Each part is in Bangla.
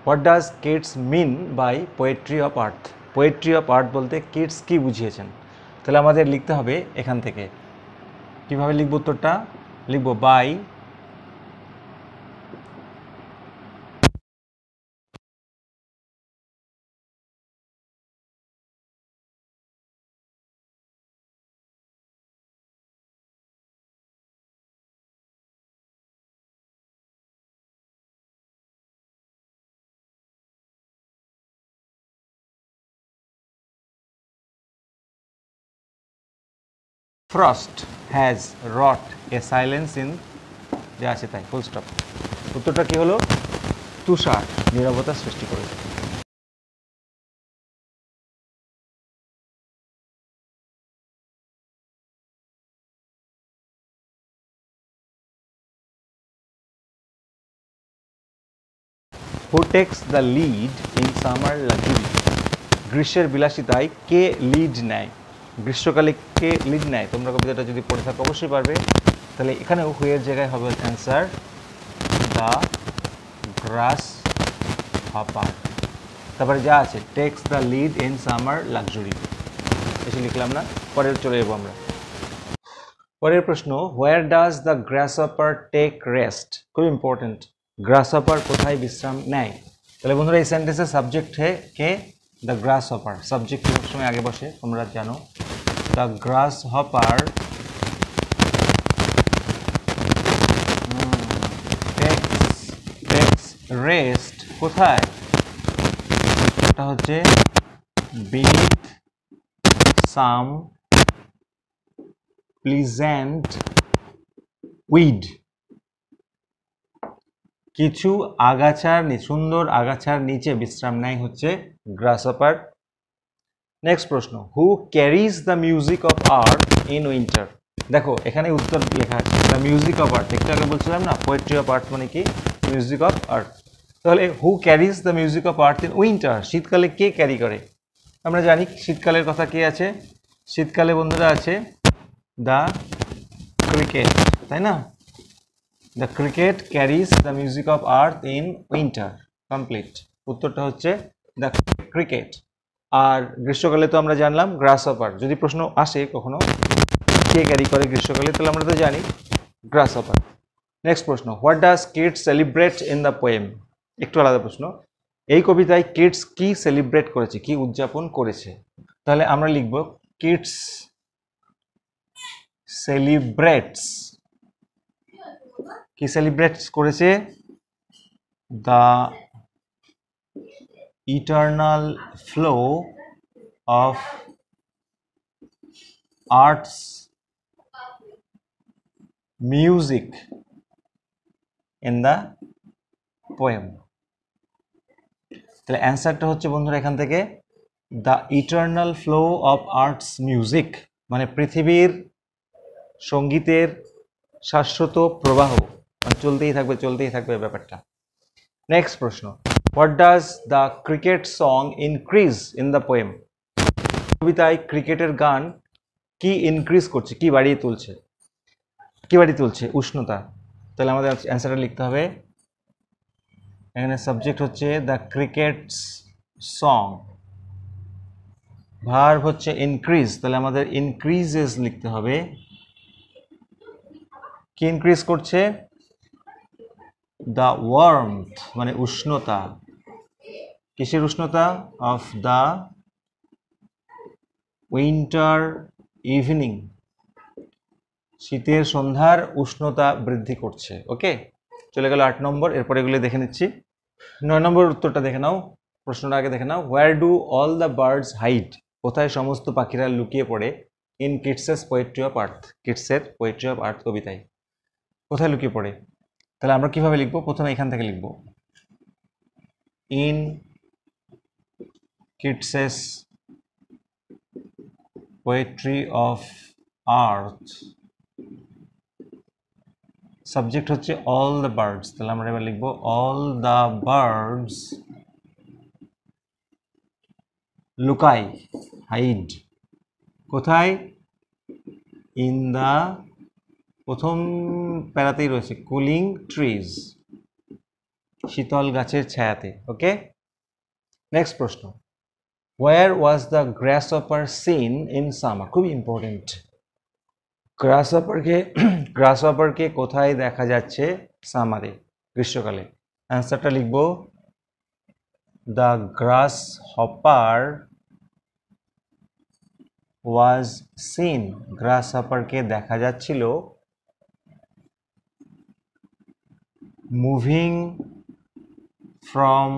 What does Keats mean by poetry of earth? Poetry of earth বলতে কিডস কি বুঝিয়েছেন? তাহলে আমাদের লিখতে হবে এখান থেকে। কিভাবে লিখব উত্তরটা? লিখব by frost has wrought a silence in, যে আছে তাই, ফুল স্টপ। উত্তরটা কি হলো? তুষার নীরবতা সৃষ্টি করেছে। হু text the lead in summer luxury? গ্রীষ্মের বিলাসিতায় কে লিড নেয়? গ্রীষ্মকালে কে লিড নেয়? তোমরা কবিতাটা যদি পড়ে থাকো অবশ্যই পারবে। তাহলে এখানেও হুয়ের জায়গায় হবে অ্যান্সার দ্য গ্রাস হপার। তারপরে যা আছে takes the lead in summer luxury, এসে লিখলাম না, পরের চলে যাবো আমরা। পরের প্রশ্ন, where does the grasshopper take rest? খুব ইম্পর্টেন্ট, গ্রাস হপার কোথায় বিশ্রাম নেয়? তাহলে বন্ধুরা এই সেন্টেন্সের সাবজেক্ট কে? The grasshopper. সাবজেক্ট সবসময় আগে বসে, তোমরা জানো। The grasshopper takes rest কোথায়? এটা হচ্ছে beneath some pleasant weed, কিছু আগাছার, সুন্দর আগাছার নিচে বিশ্রাম নেয় হচ্ছে গ্রাসহপার। নেক্সট প্রশ্ন, who carries the music of earth in winter? দেখো এখানে উত্তর লেখা আছে দ্য মিউজিক অফ আর্থ। একটু আগে বলছিলাম না পোয়েট্রি অফ আর্থ মানে কি? Music of earth. তাহলে who carries the music of earth in winter? শীতকালে কে ক্যারি করে? আমরা জানি শীতকালের কথা কে আছে? শীতকালে বন্ধুরা আছে দ্য ক্রিকেট, তাই না? The cricket caries the music of earth in winter. Complete. উত্তরটা হচ্ছে দ্য ক্রিকেট। আর গ্রীষ্মকালে তো আমরা জানলাম গ্রাসহপার। যদি প্রশ্ন আসে কখনো কে ক্যারি করে গ্রীষ্মকালে, তাহলে আমরা তো জানি গ্রাসহপার। নেক্সট প্রশ্ন, what does kids celebrate in the poem? একটু আলাদা প্রশ্ন। এই কবিতায় কিডস কি সেলিব্রেট করেছে, কি উদযাপন করেছে? তাহলে আমরা লিখব কিডস সেলিব্রেটস। কি সেলিব্রেটস করেছে? The eternal flow of arts music in the poem. তাহলে অ্যান্সারটা হচ্ছে বন্ধুরা এখান থেকে the eternal flow of arts music, মানে পৃথিবীর সঙ্গীতের শাশ্বত প্রবাহ, মানে চলতেই থাকবে ব্যাপারটা। নেক্সট প্রশ্ন, what does the cricket song increase in the poem? কবিতায় ক্রিকেটের গান কি ইনক্রিজ করছে, কি বাড়িয়ে তুলছে? কি বাড়িয়ে তুলছে? উষ্ণতা। তাহলে আমাদের অ্যান্সারটা লিখতে হবে, এখানে সাবজেক্ট হচ্ছে দ্য ক্রিকেটস সং, ভার্ব হচ্ছে ইনক্রিজ, তাহলে আমাদের ইনক্রিজেস লিখতে হবে। কি ইনক্রিজ করছে? দ্য ওয়ার্মথ, মানে উষ্ণতা। কিসের উষ্ণতা? অফ দ্য উইন্টার ইভিনিং, শীতের সন্ধ্যার উষ্ণতা বৃদ্ধি করছে। ওকে, চলে গেল 8 নম্বর। এরপরে এগুলো দেখে নিচ্ছি। 9 নম্বর উত্তরটা দেখে নাও, প্রশ্নটা আগে দেখে নাও। Where do all the birds hide? কোথায় সমস্ত পাখিরা লুকিয়ে পড়ে? In Keats's poetry of earth, কিডসের পোয়েট্রি অফ আর্থ কবিতায় কোথায় লুকিয়ে পড়ে? তাহলে আমরা কিভাবে লিখবো? প্রথমে এখান থেকে লিখবো in Keats's poetry of earth, subject হচ্ছে অল দ্য বার্ডস। তাহলে আমরা এবার লিখবো অল দ্য বার্ডস লুকাই, হাইড, কোথায়? ইন দ্য, প্রথম প্যারাতেই রয়েছে কুলিং ট্রিজ, শীতল গাছের ছায়াতে। ওকে, নেক্সট প্রশ্ন, where was the grasshopper seen in summer? খুব ইম্পর্টেন্ট। গ্রাসহপারকে কোথায় দেখা যাচ্ছে সামারে, গ্রীষ্মকালে? অ্যান্সারটা লিখব, দ্য গ্রাসহপার ওয়াজ সিন, গ্রাসহপারকে দেখা যাচ্ছিল moving from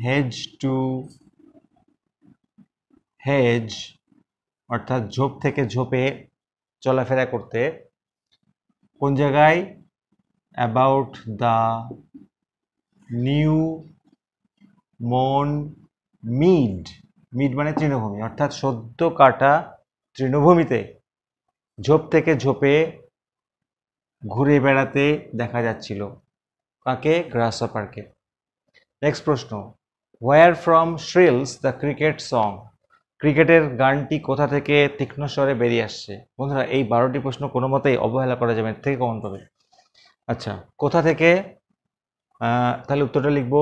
hedge to hedge, অর্থাৎ ঝোপ থেকে ঝোপে চলাফেরা করতে। কোন জায়গায়? About the new mown mead, mead মানে তৃণভূমি, অর্থাৎ সদ্য কাটা তৃণভূমিতে ঝোপ থেকে ঝোপে ঘুরে বেড়াতে দেখা যাচ্ছিল। কাকে? গ্রাসহপারকে। নেক্সট প্রশ্ন, where from thrills the cricket song? ক্রিকেটের গানটি কোথা থেকে তীক্ষ্ণ স্বরে বেরিয়ে আসছে? বন্ধুরা, এই 12টি প্রশ্ন কোনো মতেই অবহেলা করা যাবে, এর থেকে কমন পাবে। আচ্ছা, কোথা থেকে? তাহলে উত্তরটা লিখব,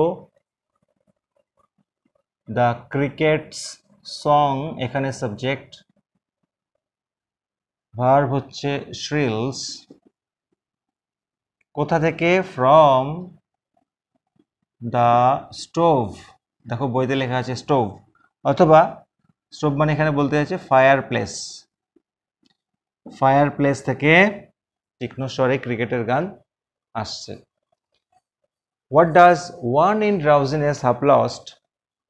দ্য ক্রিকেটস সং, এখানে সাবজেক্ট, ভার্ব হচ্ছে শ্রিলস। কোথা থেকে? ফ্রম দ্য স্টোভ, দেখো বইতে লেখা আছে স্টোভ, অথবা স্টোভ মানে এখানে বলতে চাইছে ফায়ার প্লেস, ফায়ার প্লেস থেকে তীক্ষ্ণ স্বরে ক্রিকেটের গান আসছে। What does one in drowsiness have lost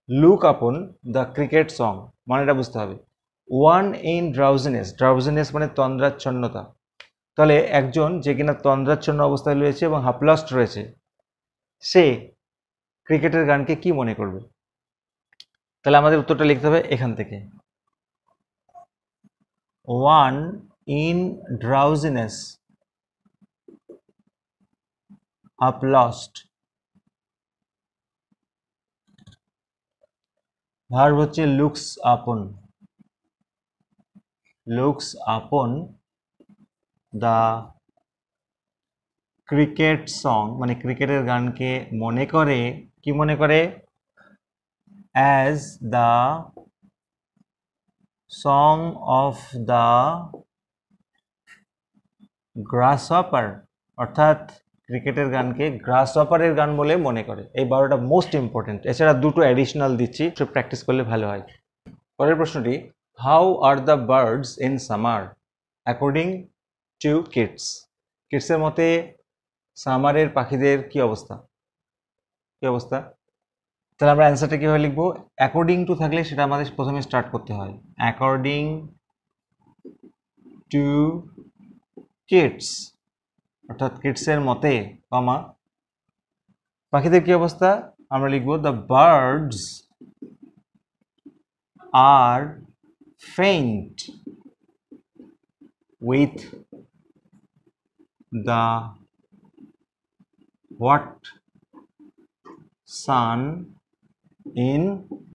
look upon the cricket song? মানেটা বুঝতে হবে। ওয়ান ইন ড্রাউজিনেস, ড্রাউজিনেস মানে তন্দ্রাচ্ছন্নতা। তাহলে একজন যে কিনা তন্দ্রাচ্ছন্ন অবস্থায় রয়েছে এবং হাফলস্ট রয়েছে, সে ক্রিকেটের গানকে কি মনে করবে? তাহলে আমাদের উত্তরটা লিখতে হবে এখান থেকে, one in drowsiness half lost, verb হচ্ছে লুকস আপন, looks upon the cricket song মানে ক্রিকেটের গানকে মনে করে, কি মনে করে? As the song of the গ্রাসহপার, অর্থাৎ ক্রিকেটের গানকে গ্রাসহপারের গান বলে মনে করে। এই 12টা মোস্ট ইম্পর্টেন্ট, এছাড়া দুটো অ্যাডিশনাল দিচ্ছি, প্র্যাকটিস করলে ভালো হয়। পরের প্রশ্নটি, how are the birds in summer according to Keats? কিডসের মতে সামারের পাখিদের কি অবস্থা? কি অবস্থা? তাহলে আমরা অ্যান্সারটা কীভাবে লিখবো? অ্যাকর্ডিং টু থাকলে সেটা আমাদের প্রথমে স্টার্ট করতে হয়, অ্যাকর্ডিং টু কিডস, অর্থাৎ কিডসের মতে, কমা, পাখিদের কি অবস্থা? আমরা লিখব, the birds R faint with the hot sun in